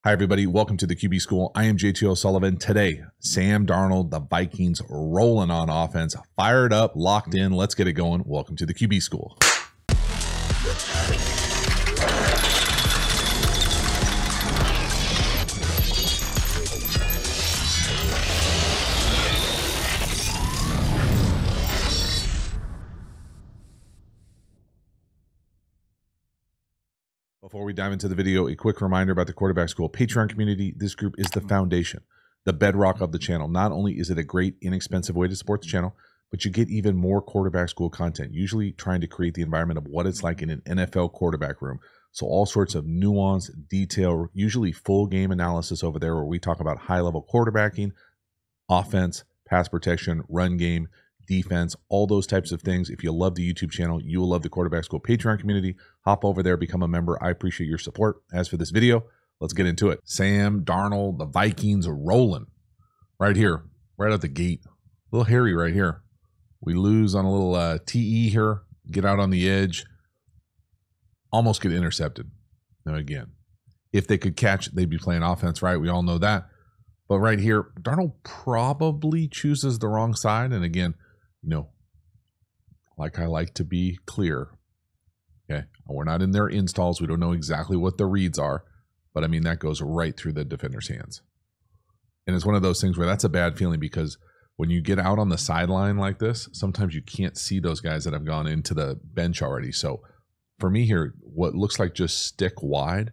Hi, everybody. Welcome to the QB School. I am JT O'Sullivan. Today, Sam Darnold, the Vikings, rolling on offense, fired up, locked in. Let's get it going. Welcome to the QB School. Before we dive into the video, a quick reminder about the Quarterback School Patreon community. This group is the foundation, the bedrock of the channel. Not only is it a great, inexpensive way to support the channel, but you get even more Quarterback School content, usually trying to create the environment of what it's like in an NFL quarterback room. So all sorts of nuance, detail, usually full game analysis over there where we talk about high-level quarterbacking, offense, pass protection, run game, defense, all those types of things. If you love the YouTube channel, you will love the Quarterback School Patreon community. Hop over there, become a member. I appreciate your support. As for this video, let's get into it. Sam Darnold, the Vikings are rolling right here, right out the gate. A little hairy right here. We lose on a little TE here, get out on the edge, almost get intercepted. Now again, if they could catch, they'd be playing offense, right? We all know that. But right here, Darnold probably chooses the wrong side. And again, you know, like I like to be clear, okay? We're not in their installs. We don't know exactly what the reads are, but I mean, that goes right through the defender's hands. And it's one of those things where that's a bad feeling because when you get out on the sideline like this, sometimes you can't see those guys that have gone into the bench already. So for me here, what looks like just stick wide,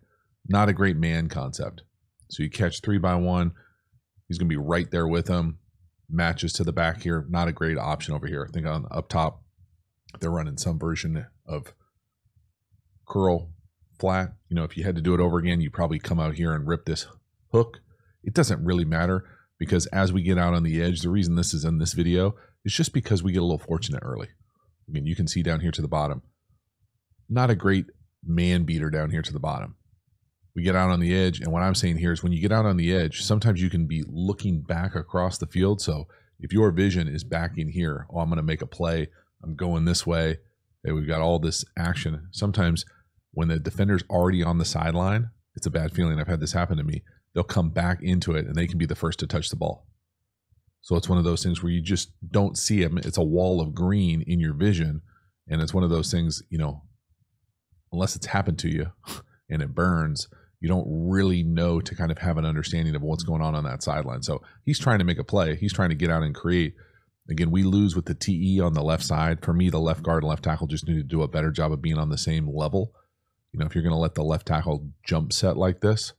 not a great man concept. So you catch 3-by-1, he's going to be right there with him. Matches to the back here, not a great option over here. I think on up top, they're running some version of curl flat. You know, if you had to do it over again, you probably come out here and rip this hook. It doesn't really matter because as we get out on the edge, the reason this is in this video is just because we get a little fortunate early. I mean, you can see down here to the bottom, not a great man beater down here to the bottom. We get out on the edge, and what I'm saying here is when you get out on the edge, sometimes you can be looking back across the field. So if your vision is back in here, oh, I'm going to make a play, I'm going this way, hey, we've got all this action. Sometimes when the defender's already on the sideline, it's a bad feeling. I've had this happen to me. They'll come back into it, and they can be the first to touch the ball. So it's one of those things where you just don't see them. It's a wall of green in your vision, and it's one of those things, you know, unless it's happened to you and it burns, you don't really know to kind of have an understanding of what's going on that sideline. So he's trying to make a play. He's trying to get out and create. Again, we lose with the TE on the left side. For me, the left guard and left tackle just need to do a better job of being on the same level. You know, if you're going to let the left tackle jump set like this,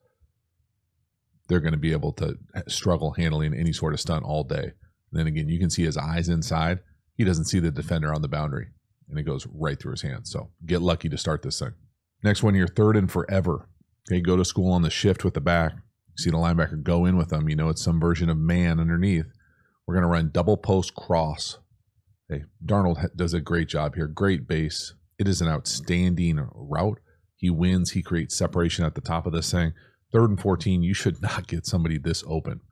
they're going to be able to struggle handling any sort of stunt all day. And then again, you can see his eyes inside. He doesn't see the defender on the boundary, and it goes right through his hands. So get lucky to start this thing. Next one here, 3rd and forever. Okay, go to school on the shift with the back. See the linebacker go in with them. You know, it's some version of man underneath. We're going to run double post cross. Okay, Darnold does a great job here. Great base. It is an outstanding route. He wins. He creates separation at the top of this thing. 3rd and 14, you should not get somebody this open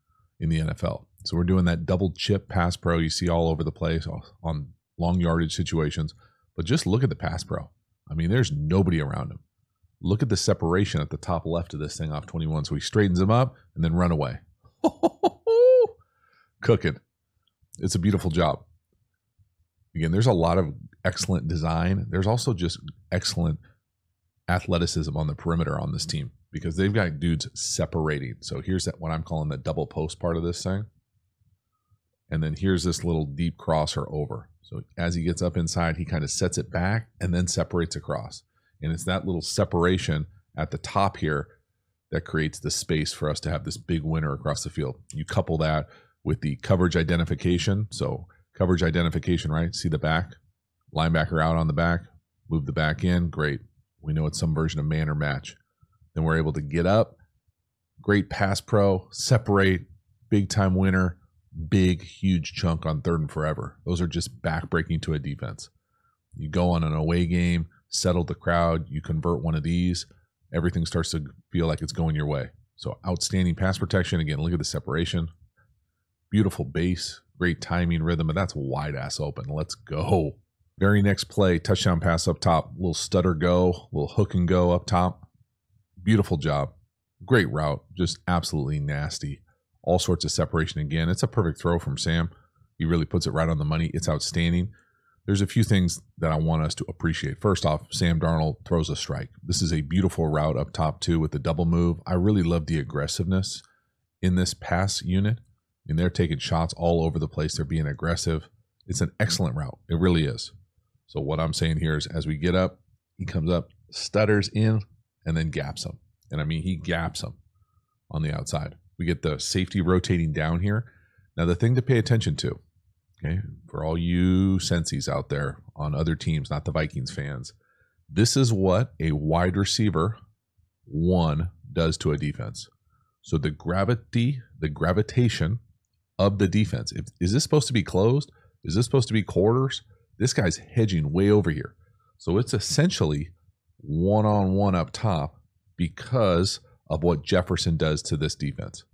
in the NFL. So we're doing that double chip pass pro you see all over the place on long yardage situations. But just look at the pass pro. I mean, there's nobody around him. Look at the separation at the top left of this thing off 21. So he straightens him up and then run away. Cooking. It's a beautiful job. Again, there's a lot of excellent design. There's also just excellent athleticism on the perimeter on this team because they've got dudes separating. So here's that what I'm calling the double post part of this thing. And then here's this little deep crosser over. So as he gets up inside, he kind of sets it back and then separates across. And it's that little separation at the top here that creates the space for us to have this big winner across the field. You couple that with the coverage identification. So coverage identification, right? See the back, linebacker out on the back, move the back in. Great. We know it's some version of man or match. Then we're able to get up. Great pass pro, separate, big time winner, big, huge chunk on 3rd and forever. Those are just back-breaking to a defense. You go on an away game, settle the crowd, you convert one of these, everything starts to feel like it's going your way. So outstanding pass protection. Again, look at the separation. Beautiful base, great timing, rhythm, and that's wide ass open. Let's go. Very next play, touchdown pass up top, little stutter go, little hook and go up top. Beautiful job. Great route, just absolutely nasty. All sorts of separation again. It's a perfect throw from Sam. He really puts it right on the money. It's outstanding. There's a few things that I want us to appreciate. First off, Sam Darnold throws a strike. This is a beautiful route up top too with the double move. I really love the aggressiveness in this pass unit. And they're taking shots all over the place. They're being aggressive. It's an excellent route. It really is. So what I'm saying here is as we get up, he comes up, stutters in, and then gaps him. And I mean, he gaps him on the outside. We get the safety rotating down here. Now, the thing to pay attention to, okay, for all you sensies out there on other teams, not the Vikings fans, this is what a wide receiver one does to a defense. So the gravitation of the defense. Is this supposed to be closed? Is this supposed to be quarters? This guy's hedging way over here. So it's essentially one-on-one up top because of what Jefferson does to this defense.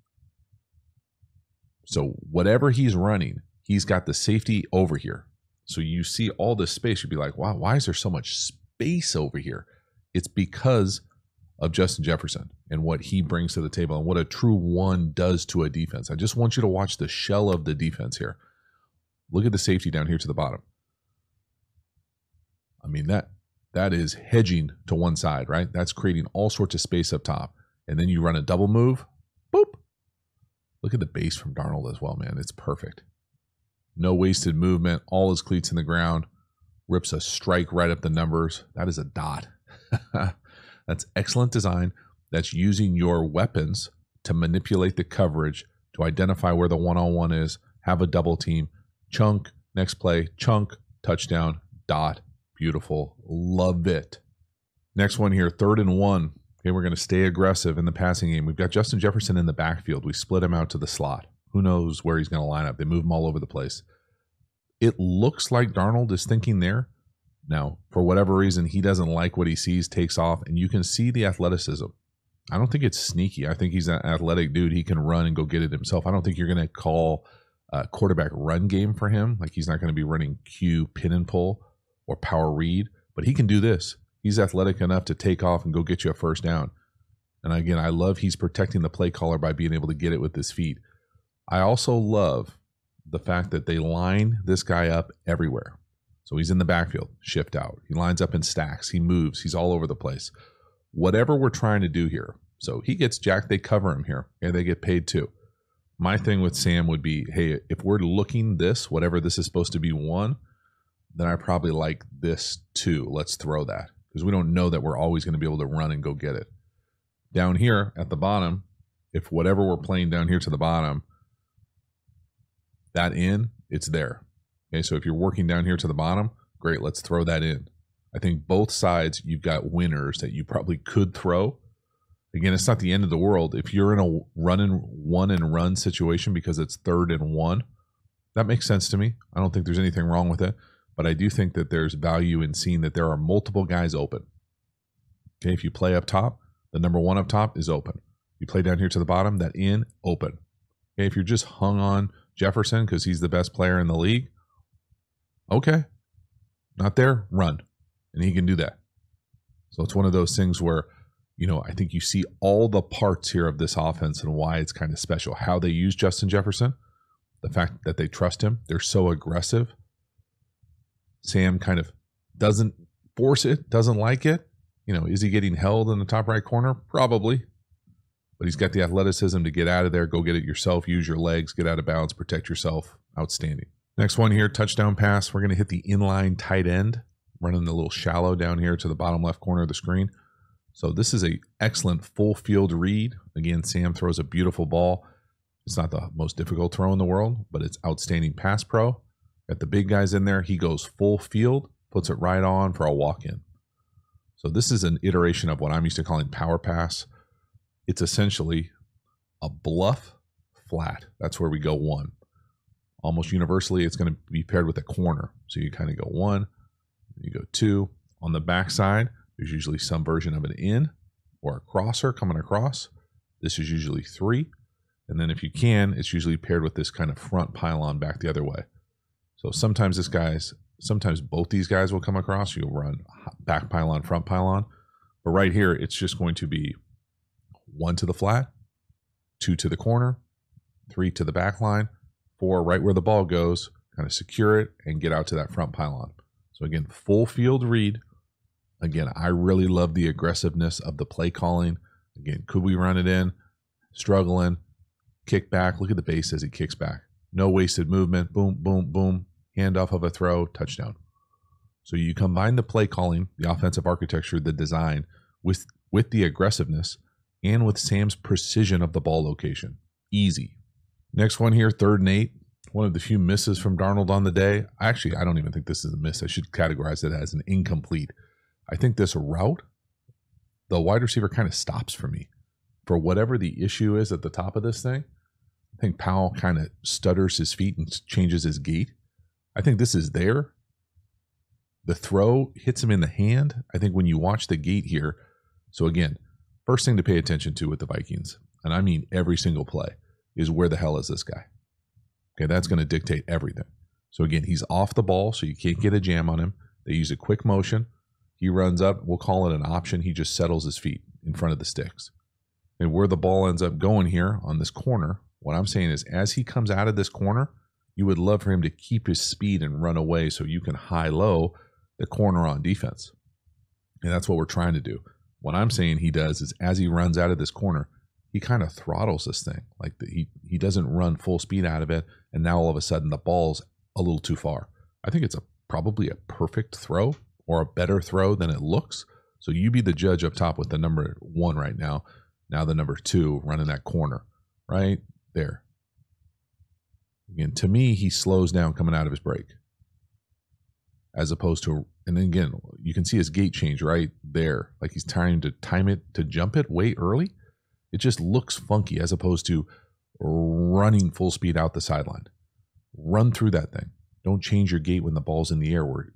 So whatever he's running, he's got the safety over here. So you see all this space. You'd be like, wow, why is there so much space over here? It's because of Justin Jefferson and what he brings to the table and what a true one does to a defense. I just want you to watch the shell of the defense here. Look at the safety down here to the bottom. I mean, that is hedging to one side, right? That's creating all sorts of space up top. And then you run a double move. Boop. Look at the base from Darnold as well, man. It's perfect. No wasted movement. All his cleats in the ground. Rips a strike right up the numbers. That is a dot. That's excellent design. That's using your weapons to manipulate the coverage, to identify where the one-on-one is, have a double team, chunk, next play, chunk, touchdown, dot. Beautiful. Love it. Next one here, 3rd and 1. Okay, we're going to stay aggressive in the passing game. We've got Justin Jefferson in the backfield. We split him out to the slot. Who knows where he's going to line up? They move him all over the place. It looks like Darnold is thinking there. Now, for whatever reason, he doesn't like what he sees, takes off, and you can see the athleticism. I don't think it's sneaky. I think he's an athletic dude. He can run and go get it himself. I don't think you're going to call a quarterback run game for him. Like he's not going to be running Q, pin and pull, or power read, but he can do this. He's athletic enough to take off and go get you a first down. And again, I love he's protecting the play caller by being able to get it with his feet. I also love the fact that they line this guy up everywhere. So he's in the backfield, shift out. He lines up in stacks. He moves. He's all over the place. Whatever we're trying to do here. So he gets jacked. They cover him here, and they get paid too. My thing with Sam would be, hey, if we're looking this, whatever this is supposed to be one, then I probably like this too. Let's throw that because we don't know that we're always going to be able to run and go get it. Down here at the bottom, if whatever we're playing down here to the bottom, that in, it's there. Okay, so if you're working down here to the bottom, great, let's throw that in. I think both sides, you've got winners that you probably could throw. Again, it's not the end of the world. If you're in a one and run situation because it's 3rd and 1, that makes sense to me. I don't think there's anything wrong with it. But I do think that there's value in seeing that there are multiple guys open. Okay, if you play up top, the number 1 up top is open. You play down here to the bottom, that in, open. Okay, if you're just hung on Jefferson because he's the best player in the league, okay, not there, run. And he can do that. So it's one of those things where, you know, I think you see all the parts here of this offense and why it's kind of special. How they use Justin Jefferson, the fact that they trust him, they're so aggressive. Sam kind of doesn't force it, doesn't like it. You know, is he getting held in the top right corner? Probably. But he's got the athleticism to get out of there, go get it yourself, use your legs, get out of bounds, protect yourself. Outstanding. Next one here, touchdown pass. We're going to hit the inline tight end, running the little shallow down here to the bottom left corner of the screen. So this is an excellent full field read. Again, Sam throws a beautiful ball. It's not the most difficult throw in the world, but it's outstanding pass pro. Got the big guys in there. He goes full field, puts it right on for a walk-in. So this is an iteration of what I'm used to calling power pass. It's essentially a bluff flat. That's where we go 1. Almost universally, it's going to be paired with a corner. So you kind of go 1, you go 2. On the backside, there's usually some version of an in or a crosser coming across. This is usually 3. And then if you can, it's usually paired with this kind of front pylon back the other way. So sometimes both these guys will come across. You'll run back pylon, front pylon. But right here, it's just going to be 1 to the flat, 2 to the corner, 3 to the back line, 4 right where the ball goes, kind of secure it and get out to that front pylon. So again, full field read. Again, I really love the aggressiveness of the play calling. Again, could we run it in? Struggling, kick back. Look at the base as he kicks back. No wasted movement. Boom, boom, boom. Handoff of a throw, touchdown. So you combine the play calling, the offensive architecture, the design with the aggressiveness and with Sam's precision of the ball location. Easy. Next one here, 3rd and 8. One of the few misses from Darnold on the day. Actually, I don't even think this is a miss. I should categorize it as an incomplete. I think this route, the wide receiver kind of stops for me. For whatever the issue is at the top of this thing, I think Powell kind of stutters his feet and changes his gait. I think this is there. The throw hits him in the hand. I think when you watch the gait here, so again, first thing to pay attention to with the Vikings, and I mean every single play, is where the hell is this guy? Okay, that's going to dictate everything. So again, he's off the ball, so you can't get a jam on him. They use a quick motion. He runs up. We'll call it an option. He just settles his feet in front of the sticks. And where the ball ends up going here on this corner, what I'm saying is as he comes out of this corner, you would love for him to keep his speed and run away so you can high-low the corner on defense. And that's what we're trying to do. What I'm saying he does is as he runs out of this corner, he kind of throttles this thing. Like he doesn't run full speed out of it, and now all of a sudden the ball's a little too far. I think it's probably a perfect throw or a better throw than it looks. So you be the judge up top with the number 1 right now. Now the number 2 running that corner right there. Again, to me, he slows down coming out of his break. As opposed to, and then again, you can see his gait change right there. Like he's trying to time it to jump it way early. It just looks funky as opposed to running full speed out the sideline. Run through that thing. Don't change your gait when the ball's in the air, where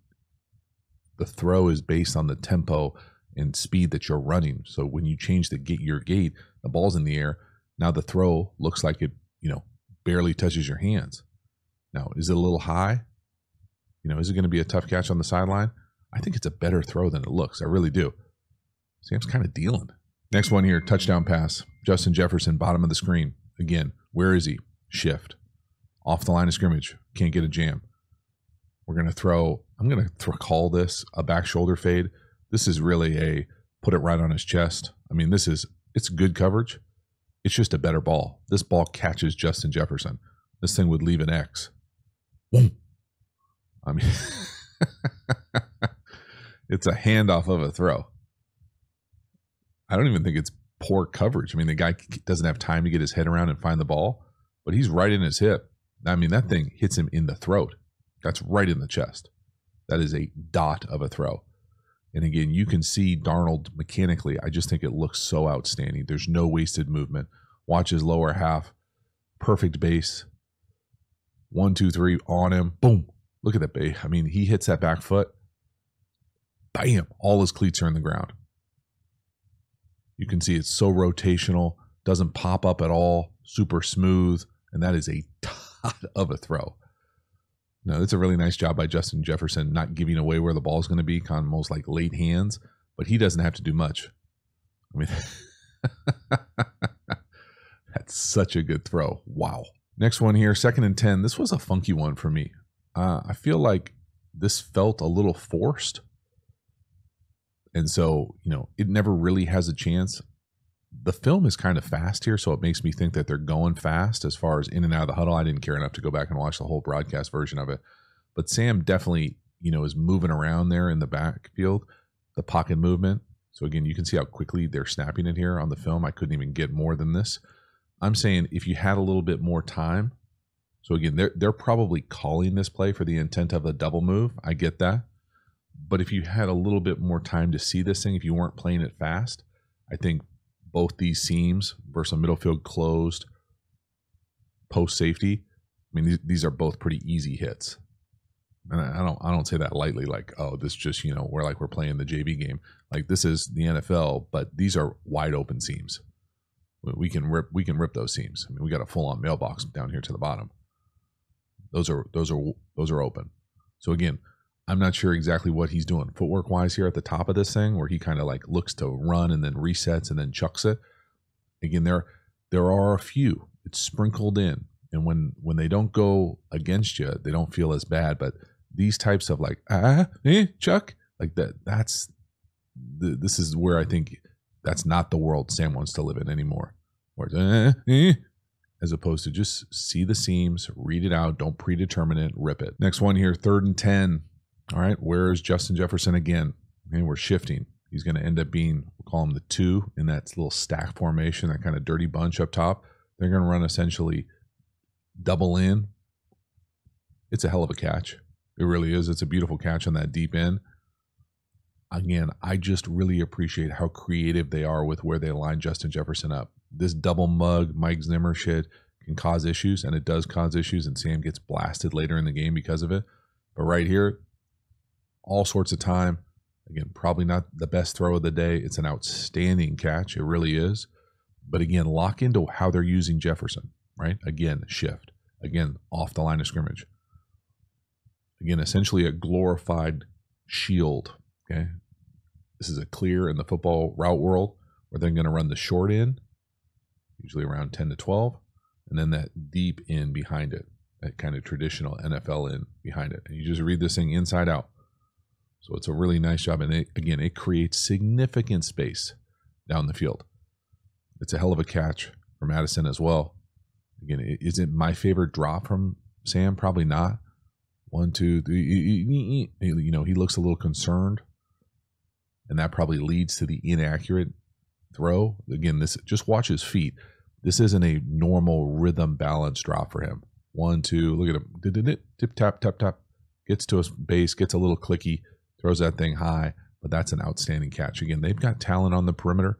the throw is based on the tempo and speed that you're running. So when you change your gait, the ball's in the air. Now the throw looks like it, barely touches your hands. Now, is it a little high? Is it going to be a tough catch on the sideline? I think it's a better throw than it looks. I really do. Sam's kind of dealing. Next one here, touchdown pass. Justin Jefferson, bottom of the screen. Again, where is he? Shift. Off the line of scrimmage. Can't get a jam. I'm going to call this a back shoulder fade. This is really a put it right on his chest. I mean, it's good coverage. It's just a better ball. This ball catches Justin Jefferson. This thing would leave an X. Boom. I mean, it's a handoff of a throw. I don't even think it's poor coverage. I mean, the guy doesn't have time to get his head around and find the ball, but he's right in his hip. I mean, that thing hits him in the throat. That's right in the chest. That is a dot of a throw. And again, you can see Darnold mechanically. I just think it looks so outstanding. There's no wasted movement. Watch his lower half. Perfect base. 1, 2, 3 on him. Boom. Look at that base. I mean, he hits that back foot. Bam. All his cleats are in the ground. You can see it's so rotational. Doesn't pop up at all. Super smooth. And that is a dot of a throw. No, it's a really nice job by Justin Jefferson not giving away where the ball is going to be, kind of almost like late hands, but he doesn't have to do much. I mean, that's such a good throw. Wow. Next one here, 2nd and 10. This was a funky one for me. I feel like this felt a little forced. And so, it never really has a chance. The film is kind of fast here, so it makes me think that they're going fast as far as in and out of the huddle. I didn't care enough to go back and watch the whole broadcast version of it. But Sam definitely, is moving around there in the backfield, the pocket movement. So again, you can see how quickly they're snapping it here on the film. I couldn't even get more than this. I'm saying if you had a little bit more time. So again, they're probably calling this play for the intent of a double move. I get that. But if you had a little bit more time to see this thing, if you weren't playing it fast, I think both these seams versus a middle field closed post safety. I mean, these are both pretty easy hits. And I don't say that lightly, like, oh, this just, we're playing the JV game. Like, this is the NFL, but these are wide open seams. We can rip those seams. I mean, we got a full on mailbox down here to the bottom. Those are open. So again, I'm not sure exactly what he's doing footwork wise here at the top of this thing, where he kind of like looks to run and then resets and then chucks it. Again, there are a few. It's sprinkled in. And when they don't go against you, they don't feel as bad. But these types of like, Chuck, like this is where I think that's not the world Sam wants to live in anymore. Where it's, as opposed to just see the seams, read it out, don't predetermine it, rip it. Next one here, 3rd and 10. All right, where is Justin Jefferson again? Okay, we're shifting. He's going to end up being, we'll call him the 2 in that little stack formation, that kind of dirty bunch up top. They're going to run essentially double in. It's a hell of a catch. It really is. It's a beautiful catch on that deep end. Again, I just really appreciate how creative they are with where they line Justin Jefferson up. This double mug Mike Zimmer shit can cause issues, and it does cause issues, and Sam gets blasted later in the game because of it. But right here, all sorts of time. Again, probably not the best throw of the day. It's an outstanding catch. It really is. But again, lock into how they're using Jefferson, right? Again, shift. Again, off the line of scrimmage. Again, essentially a glorified shield, okay? This is a clear in the football route world where they're going to run the short in, usually around 10 to 12, and then that deep in behind it, that kind of traditional NFL in behind it. And you just read this thing inside out. So it's a really nice job. And it creates significant space down the field. It's a hell of a catch for Madison as well. Again, is it my favorite drop from Sam? Probably not. 1, 2, 3. You know, he looks a little concerned. And that probably leads to the inaccurate throw. Again, this just watch his feet. This isn't a normal rhythm balance drop for him. 1, 2, look at him. Tip, tap, tap, tap. Gets to his base, gets a little clicky, throws that thing high. But that's an outstanding catch. Again, they've got talent on the perimeter.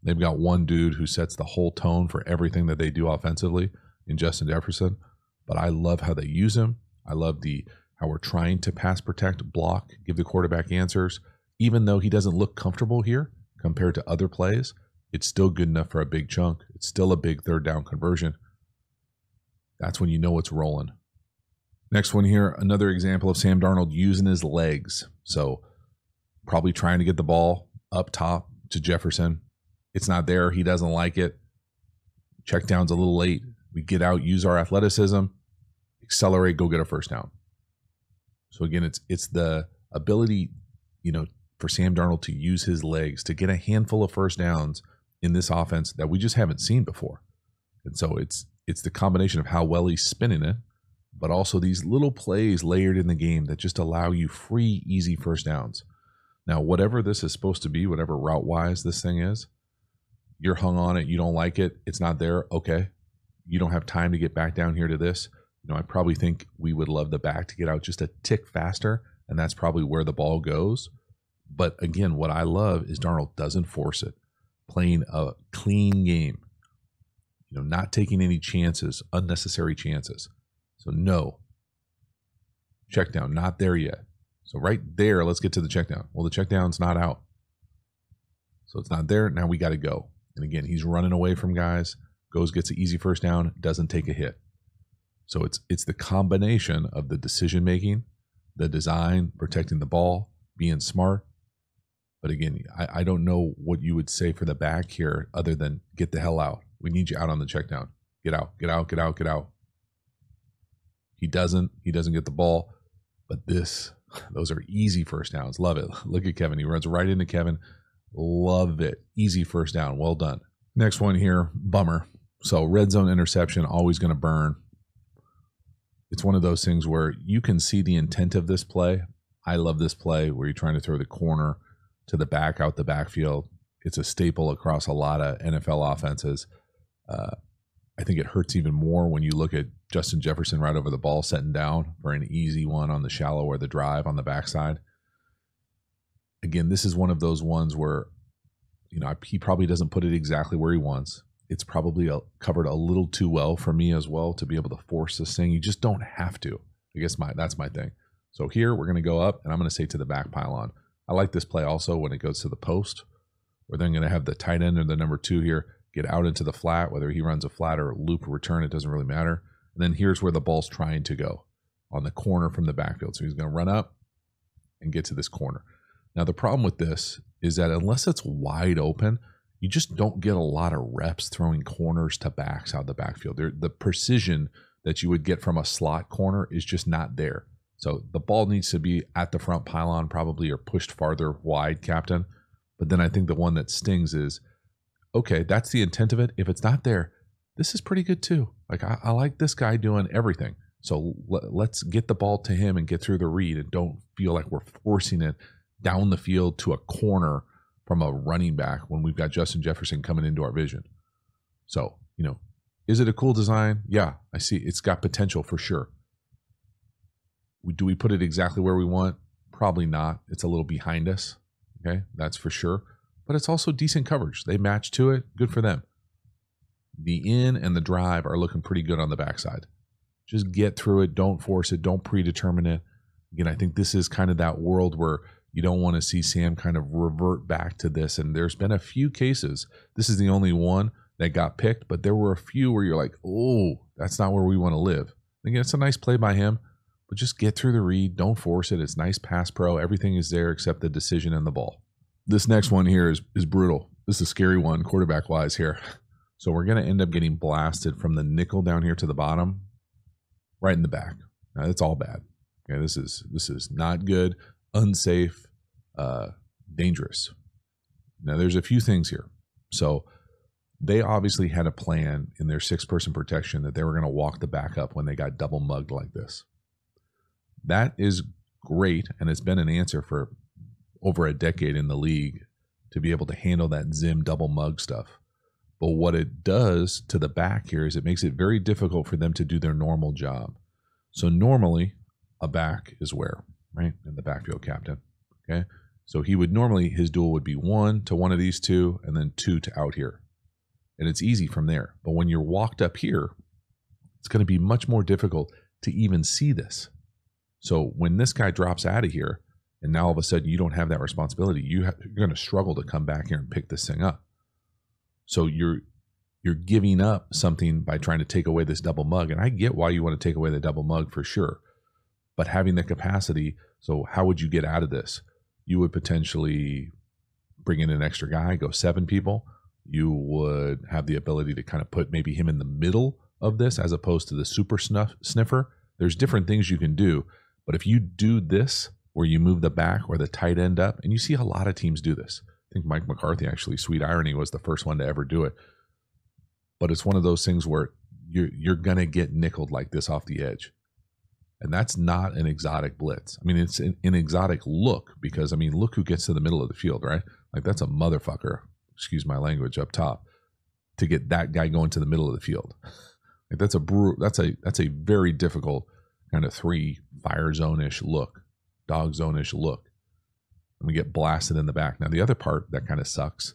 They've got one dude who sets the whole tone for everything that they do offensively in Justin Jefferson. But I love how they use him. I love how we're trying to pass protect, block, give the quarterback answers. Even though he doesn't look comfortable here compared to other plays, it's still good enough for a big chunk. It's still a big 3rd down conversion. That's when you know it's rolling. Next one here, another example of Sam Darnold using his legs. So probably trying to get the ball up top to Jefferson. It's not there. He doesn't like it. Check down's a little late. We get out, use our athleticism, accelerate, go get a 1st down. So again, it's the ability, you know, for Sam Darnold to use his legs to get a handful of 1st downs in this offense that we just haven't seen before. And so it's the combination of how well he's spinning it, but also these little plays layered in the game that just allow you free, easy 1st downs. Now, whatever this is supposed to be, whatever route-wise this thing is, you're hung on it, you don't like it, it's not there, okay. You don't have time to get back down here to this. You know, I probably think we would love the back to get out just a tick faster, and that's probably where the ball goes. But again, what I love is Darnold doesn't force it, playing a clean game, you know, not taking any chances, unnecessary chances. So no, check down, not there yet. So right there, let's get to the check down. Well, the check down's not out. So it's not there. Now we got to go. And again, he's running away from guys, goes, gets an easy 1st down, doesn't take a hit. So it's the combination of the decision making, the design, protecting the ball, being smart. But again, I don't know what you would say for the back here other than get the hell out. We need you out on the check down. Get out, get out, get out, get out. He doesn't get the ball. But those are easy 1st downs. Love it. Look at Kevin. He runs right into Kevin. Love it. Easy 1st down. Well done. Next one here, bummer. So red zone interception, always going to burn. It's one of those things where you can see the intent of this play. I love this play where you're trying to throw the corner to the back, out the backfield. It's a staple across a lot of NFL offenses. I think it hurts even more when you look at Justin Jefferson right over the ball, setting down for an easy one on the shallow or the drive on the backside. Again, this is one of those ones where, you know, he probably doesn't put it exactly where he wants. It's probably covered a little too well for me as well to be able to force this thing. You just don't have to. I guess that's my thing. So here we're going to go up, and I'm going to say to the back pylon. I like this play also when it goes to the post, where they're going to have the tight end or the number 2 here get out into the flat, whether he runs a flat or a loop return, it doesn't really matter. And then here's where the ball's trying to go, on the corner from the backfield. So he's going to run up and get to this corner. Now, the problem with this is that unless it's wide open, you just don't get a lot of reps throwing corners to backs out the backfield. The precision that you would get from a slot corner is just not there. So the ball needs to be at the front pylon probably, or pushed farther wide, Captain. But then I think the one that stings is, okay, that's the intent of it. If it's not there, this is pretty good too. Like I like this guy doing everything. So let's get the ball to him and get through the read, and don't feel like we're forcing it down the field to a corner from a running back when we've got Justin Jefferson coming into our vision. So, is it a cool design? Yeah, I see it's got potential for sure. Do we put it exactly where we want? Probably not. It's a little behind us. Okay, that's for sure. But it's also decent coverage. They match to it. Good for them. The in and the drive are looking pretty good on the backside. Just get through it. Don't force it. Don't predetermine it. Again, I think this is kind of that world where you don't want to see Sam kind of revert back to this. And there's been a few cases. This is the only one that got picked, but there were a few where you're like, oh, that's not where we want to live. Again, it's a nice play by him, but just get through the read. Don't force it. It's nice pass pro. Everything is there except the decision and the ball. This next one here is brutal. This is a scary one quarterback-wise here. So we're going to end up getting blasted from the nickel down here to the bottom, right in the back. Now, that's all bad. Okay, this is not good, unsafe, dangerous. Now, there's a few things here. So they obviously had a plan in their 6-person protection that they were going to walk the back up when they got double mugged like this. That is great, and it's been an answer for over a decade in the league to be able to handle that zim double mug stuff. But what it does to the back here is it makes it very difficult for them to do their normal job. So normally a back is where, right? In the backfield, Captain. Okay. So he would normally, his duel would be 1 to one of these two, and then 2 to out here. And it's easy from there. But when you're walked up here, it's going to be much more difficult to even see this. So when this guy drops out of here, and now all of a sudden you don't have that responsibility, you're going to struggle to come back here and pick this thing up. So you're giving up something by trying to take away this double mug. And I get why you want to take away the double mug for sure. But having the capacity, so how would you get out of this? You would potentially bring in an extra guy, go 7 people. You would have the ability to kind of put maybe him in the middle of this as opposed to the super sniffer. There's different things you can do. But if you do this, where you move the back or the tight end up, and you see a lot of teams do this. I think Mike McCarthy, actually, sweet irony, was the first one to ever do it. But it's one of those things where you're going to get nickeled like this off the edge. And that's not an exotic blitz. I mean, it's an exotic look because, I mean, look who gets to the middle of the field, right? Like, that's a motherfucker, excuse my language, up top, to get that guy going to the middle of the field. Like, that's a very difficult kind of 3 fire zone-ish look, dog zone-ish look. And we get blasted in the back. Now, the other part that kind of sucks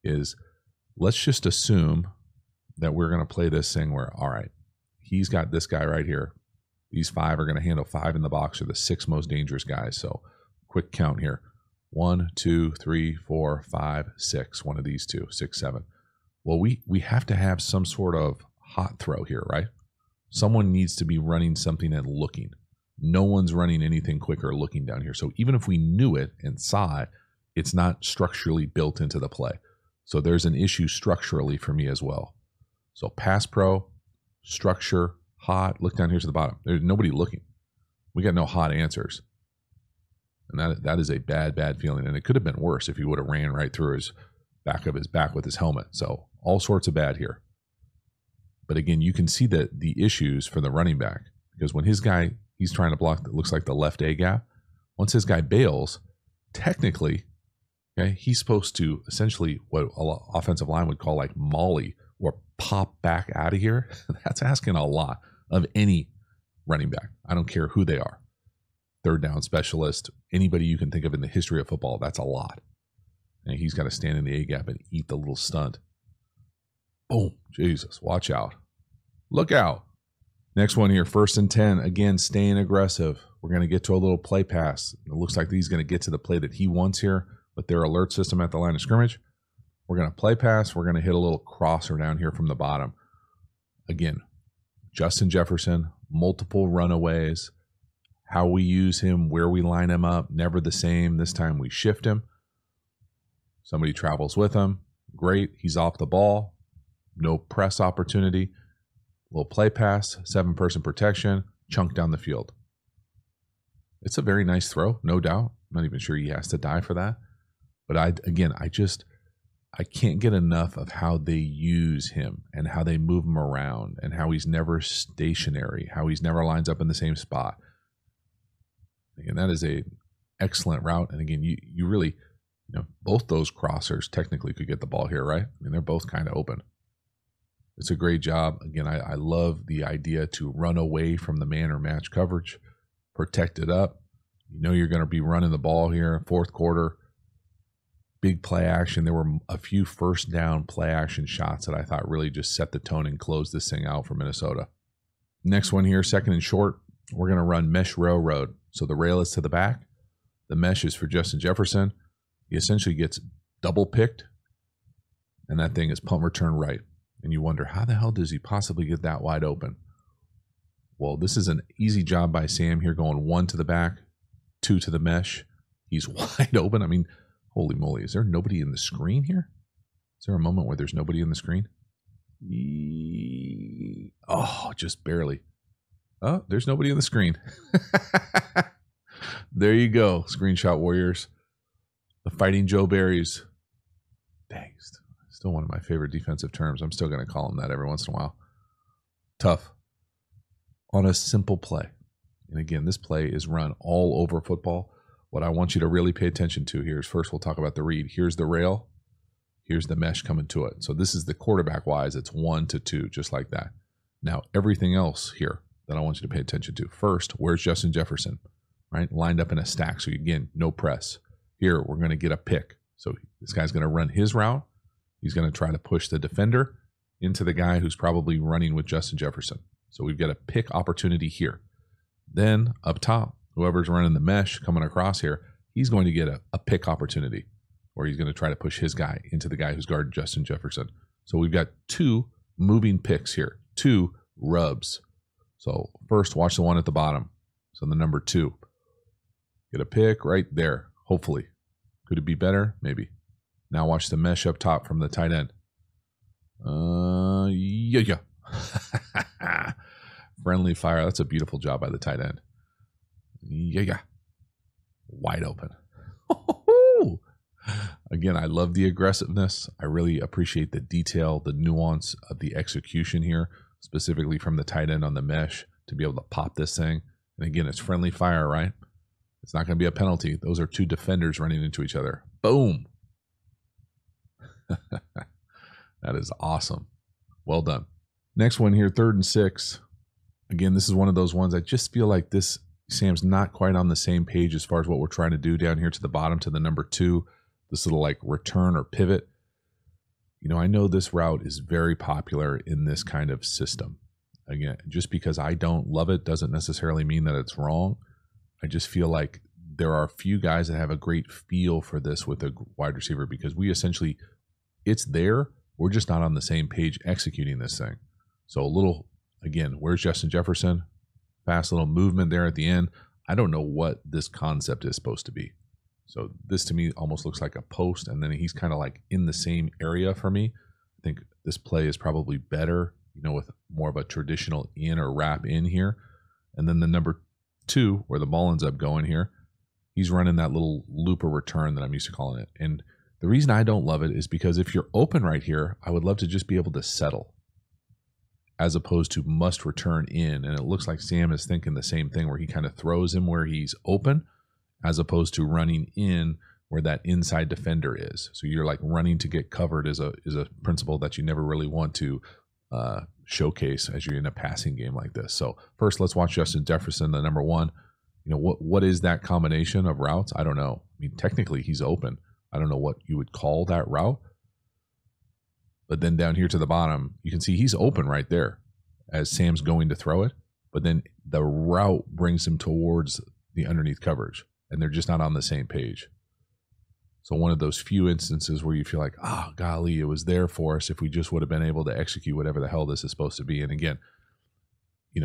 is, let's just assume that we're going to play this thing where, all right, he's got this guy right here. These 5 are going to handle 5 in the box, are the 6 most dangerous guys. So quick count here. 1, 2, 3, 4, 5, 6. One of these 2, 6, 7. Well, we have to have some sort of hot throw here, right? Someone needs to be running something and looking. No one's running anything quicker looking down here. So even if we knew it and saw it, it's not structurally built into the play. So there's an issue structurally for me as well. So pass pro, structure, hot, look down here to the bottom. There's nobody looking. We got no hot answers. And that is a bad, bad feeling. And it could have been worse if he would have ran right through his back of his back with his helmet. So all sorts of bad here. But again, you can see the issues for the running back, because when his guy, he's trying to block that looks like the left A gap. Once his guy bails, technically, okay, he's supposed to essentially what an offensive line would call like molly or pop back out of here. That's asking a lot of any running back. I don't care who they are. Third down specialist, anybody you can think of in the history of football, that's a lot. And he's got to stand in the A gap and eat the little stunt. Boom. Jesus, watch out. Look out. Next one here, 1st and 10. Again, staying aggressive. We're going to get to a little play pass. It looks like he's going to get to the play that he wants here with their alert system at the line of scrimmage. We're going to play pass. We're going to hit a little crosser down here from the bottom. Again, Justin Jefferson, multiple runaways. How we use him, where we line him up, never the same. This time we shift him. Somebody travels with him. great. He's off the ball. No press opportunity. Little play pass, 7-person protection, chunk down the field. It's a very nice throw, no doubt. I'm not even sure he has to die for that. But I can't get enough of how they use him and how they move him around and how he's never stationary, how he's never lines up in the same spot. And that is a excellent route. And again, you really, both those crossers technically could get the ball here, right? I mean, they're both kind of open. It's a great job. Again, I love the idea to run away from the man or match coverage, protect it up. You're going to be running the ball here, fourth quarter. Big play action. There were a few first down play action shots that I thought really just set the tone and closed this thing out for Minnesota. Next one here, second and short. We're going to run mesh railroad. So the rail is to the back. The mesh is for Justin Jefferson. He essentially gets double picked, and that thing is punt return right. And you wonder, how the hell does he possibly get that wide open? Well, this is an easy job by Sam here, going 1 to the back, 2 to the mesh. He's wide open. I mean, holy moly, is there nobody in the screen here? Is there a moment where there's nobody in the screen? Oh, just barely. Oh, there's nobody in the screen. There you go, screenshot warriors. The Fighting Joe Barrys. Dang, still one of my favorite defensive terms. I'm still going to call him that every once in a while. Tough. On a simple play. And again, this play is run all over football. What I want you to really pay attention to here is, first we'll talk about the read. Here's the rail. Here's the mesh coming to it. So this is the quarterback wise. It's 1 to 2, just like that. Now, everything else here that I want you to pay attention to. First, where's Justin Jefferson? Right? Lined up in a stack. So again, no press. Here, we're going to get a pick. So this guy's going to run his route. He's going to try to push the defender into the guy who's probably running with Justin Jefferson. So we've got a pick opportunity here. Then up top, whoever's running the mesh coming across here, he's going to get a pick opportunity, or he's going to try to push his guy into the guy who's guarding Justin Jefferson. So we've got 2 moving picks here, 2 rubs. So first, watch the one at the bottom. So the number 2. Get a pick right there, hopefully. Could it be better? Maybe. Now watch the mesh up top from the tight end. Yeah. Friendly fire. That's a beautiful job by the tight end. Yeah. Wide open. Again, I love the aggressiveness. I really appreciate the detail, the nuance of the execution here, specifically from the tight end on the mesh to be able to pop this thing. And again, it's friendly fire, right? It's not going to be a penalty. Those are 2 defenders running into each other. Boom. That is awesome. Well done. Next one here, 3rd and 6. Again, this is one of those ones I just feel like Sam's not quite on the same page as far as what we're trying to do down here to the bottom to the number 2, this little like return or pivot. I know this route is very popular in this kind of system. Again, just because I don't love it doesn't necessarily mean that it's wrong. I just feel like there are a few guys that have a great feel for this with a wide receiver, because it's there. We're just not on the same page executing this thing. So again, where's Justin Jefferson? Fast little movement there at the end. I don't know what this concept is supposed to be. So this to me almost looks like a post, and then he's kind of like in the same area for me. I think this play is probably better, with more of a traditional in or wrap in here. And then the number 2, where the ball ends up going here, he's running that little looper return that I'm used to calling it. And the reason I don't love it is because if you're open right here, I would love to just be able to settle, as opposed to must return in. And it looks like Sam is thinking the same thing, where he kind of throws him where he's open, as opposed to running in where that inside defender is. So you're like running to get covered is a principle that you never really want to showcase as you're in a passing game like this. So first, let's watch Justin Jefferson, the number 1. What is that combination of routes? I don't know. I mean, technically he's open. I don't know what you would call that route. But then down here to the bottom, you can see he's open right there as Sam's going to throw it. But then the route brings him towards the underneath coverage, and they're just not on the same page. So one of those few instances where you feel like, golly, it was there for us if we just would have been able to execute whatever the hell this is supposed to be. And again,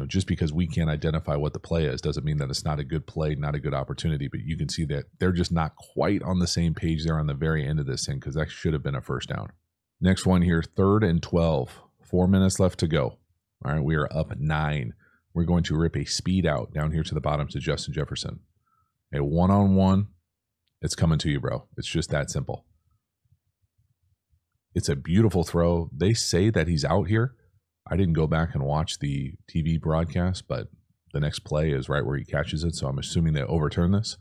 just because we can't identify what the play is doesn't mean that it's not a good play, not a good opportunity. But you can see that they're just not quite on the same page there on the very end of this thing, because that should have been a first down. Next one here, 3rd and 12. 4 minutes left to go. All right, we are up 9. We're going to rip a speed out down here to the bottom to Justin Jefferson. A one-on-one, it's coming to you, bro. It's just that simple. It's a beautiful throw. They say that he's out here. I didn't go back and watch the TV broadcast, but the next play is right where he catches it, so I'm assuming they overturn this.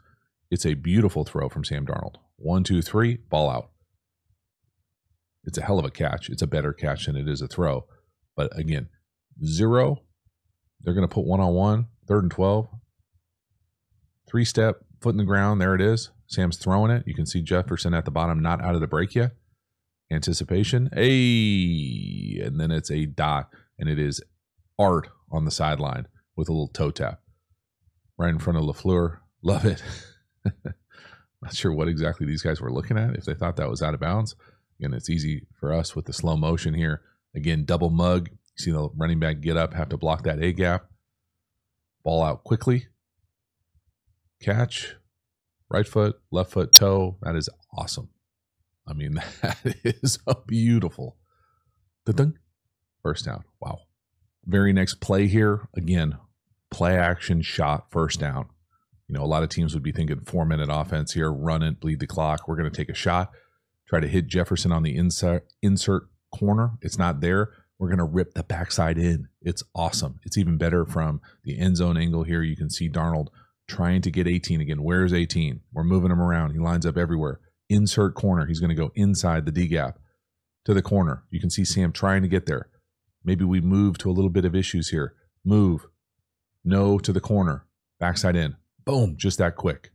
It's a beautiful throw from Sam Darnold. 1, 2, 3, ball out. It's a hell of a catch. It's a better catch than it is a throw. But again, 0. They're going to put one-on-one, 3rd and 12. 3-step, foot in the ground. There it is. Sam's throwing it. You can see Jefferson at the bottom, not out of the break yet. Anticipation. Hey, and then it's a dot, and it is Art on the sideline with a little toe tap right in front of LaFleur. Love it. Not sure what exactly these guys were looking at, if they thought that was out of bounds. Again, it's easy for us with the slow motion here. Again, double mug. You see the running back get up, have to block that A gap. Ball out quickly. Catch. Right foot, left foot, toe. That is awesome. I mean, that is a beautiful. Da-dunk. First down. Wow. Very next play here. Again, play action shot, first down. You know, a lot of teams would be thinking 4-minute offense here, run it, bleed the clock. We're going to take a shot, try to hit Jefferson on the insert corner. It's not there. We're going to rip the backside in. It's awesome. It's even better from the end zone angle here. You can see Darnold trying to get 18 again. Where's 18? We're moving him around. He lines up everywhere. Insert corner. He's going to go inside the D gap to the corner. You can see Sam trying to get there. Maybe we move to a little bit of issues here. Move. No to the corner. Backside in. Boom. Just that quick.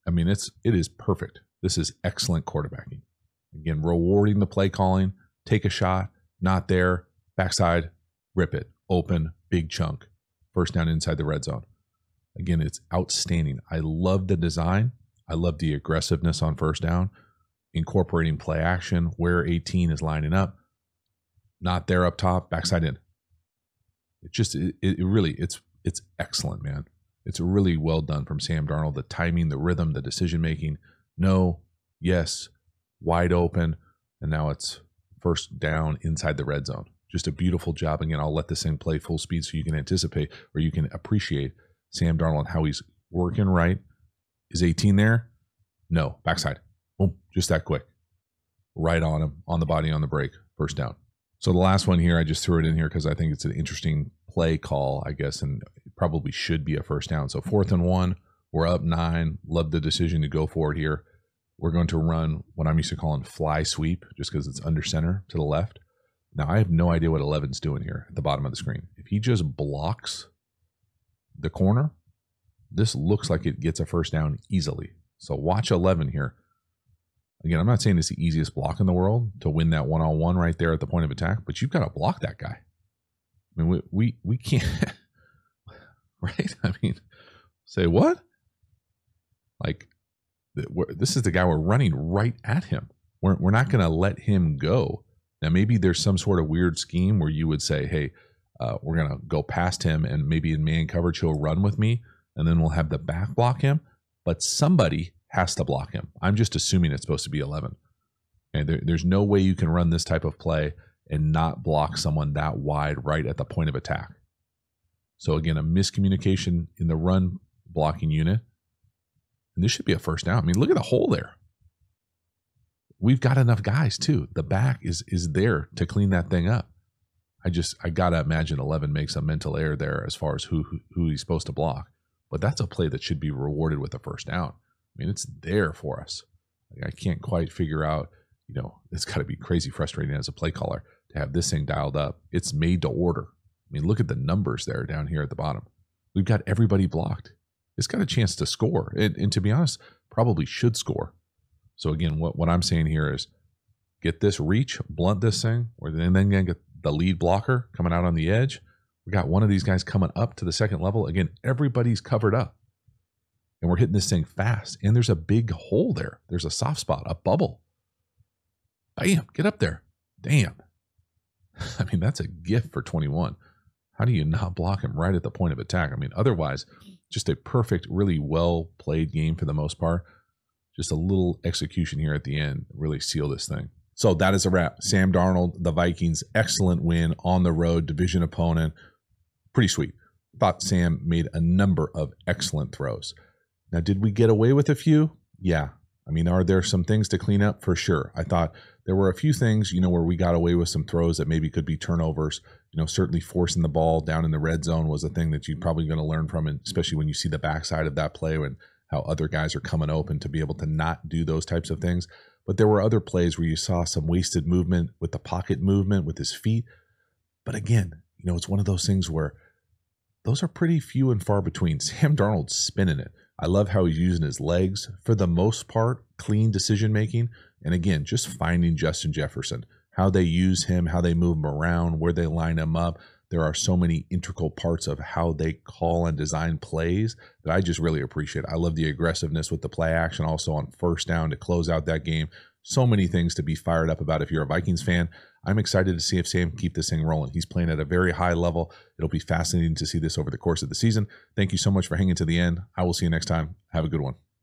I mean, it is perfect. This is excellent quarterbacking. Again, rewarding the play calling. Take a shot. Not there. Backside. Rip it. Open. Big chunk. First down inside the red zone. Again, it's outstanding. I love the design. I love the aggressiveness on first down. Incorporating play action where 18 is lining up. Not there up top. Backside in. It's excellent, man. It's really well done from Sam Darnold. The timing, the rhythm, the decision making. No, yes, wide open, and now it's first down inside the red zone. Just a beautiful job. Again, I'll let this thing play full speed so you can anticipate or you can appreciate Sam Darnold and how he's working right. Is 18 there? No, backside. Boom, just that quick. Right on him, on the body, on the break. First down. So the last one here, I just threw it in here because I think it's an interesting play call, I guess, and it probably should be a first down. So 4th and 1, we're up 9. Love the decision to go for it here. We're going to run what I'm used to calling fly sweep, just because it's under center to the left. Now, I have no idea what 11's doing here at the bottom of the screen. If he just blocks the corner, this looks like it gets a first down easily. So watch 11 here. Again, I'm not saying it's the easiest block in the world to win that one-on-one right there at the point of attack, but you've got to block that guy. I mean, we can't, right? I mean, say what? Like, this is the guy we're running right at him. We're not going to let him go. Now, maybe there's some sort of weird scheme where you would say, hey, we're going to go past him and maybe in man coverage he'll run with me, and then we'll have the back block him. But somebody has to block him. I'm just assuming it's supposed to be 11. Okay, there's no way you can run this type of play and not block someone that wide right at the point of attack. So again, a miscommunication in the run blocking unit. And this should be a first down. I mean, look at the hole there. We've got enough guys too. The back is there to clean that thing up. I gotta imagine 11 makes a mental error there as far as who he's supposed to block. But that's a play that should be rewarded with a first down. I mean, it's there for us. I can't quite figure out, it's got to be crazy frustrating as a play caller to have this thing dialed up. It's made to order. I mean, look at the numbers there down here at the bottom. We've got everybody blocked. It's got a chance to score. And to be honest, probably should score. So again, what I'm saying here is get this reach, blunt this thing, and then get the lead blocker coming out on the edge. We got one of these guys coming up to the second level. Again, everybody's covered up. And we're hitting this thing fast. And there's a big hole there. There's a soft spot, a bubble. Bam, get up there. Damn. I mean, that's a gift for 21. How do you not block him right at the point of attack? I mean, otherwise, just a perfect, really well-played game for the most part. Just a little execution here at the end really seal this thing. So that is a wrap. Sam Darnold, the Vikings, excellent win on the road, division opponent. Pretty sweet. Thought Sam made a number of excellent throws. Now, did we get away with a few? Yeah. I mean, are there some things to clean up? For sure. I thought there were a few things, where we got away with some throws that maybe could be turnovers. Certainly forcing the ball down in the red zone was a thing that you're probably going to learn from, and especially when you see the backside of that play and how other guys are coming open, to be able to not do those types of things. But there were other plays where you saw some wasted movement with the pocket movement with his feet. But again, it's one of those things where those are pretty few and far between. Sam Darnold's spinning it. I love how he's using his legs. For the most part, clean decision making. And again, just finding Justin Jefferson, how they use him, how they move him around, where they line him up. There are so many integral parts of how they call and design plays that I just really appreciate. I love the aggressiveness with the play action, also on first down to close out that game. So many things to be fired up about if you're a Vikings fan. I'm excited to see if Sam can keep this thing rolling. He's playing at a very high level. It'll be fascinating to see this over the course of the season. Thank you so much for hanging to the end. I will see you next time. Have a good one.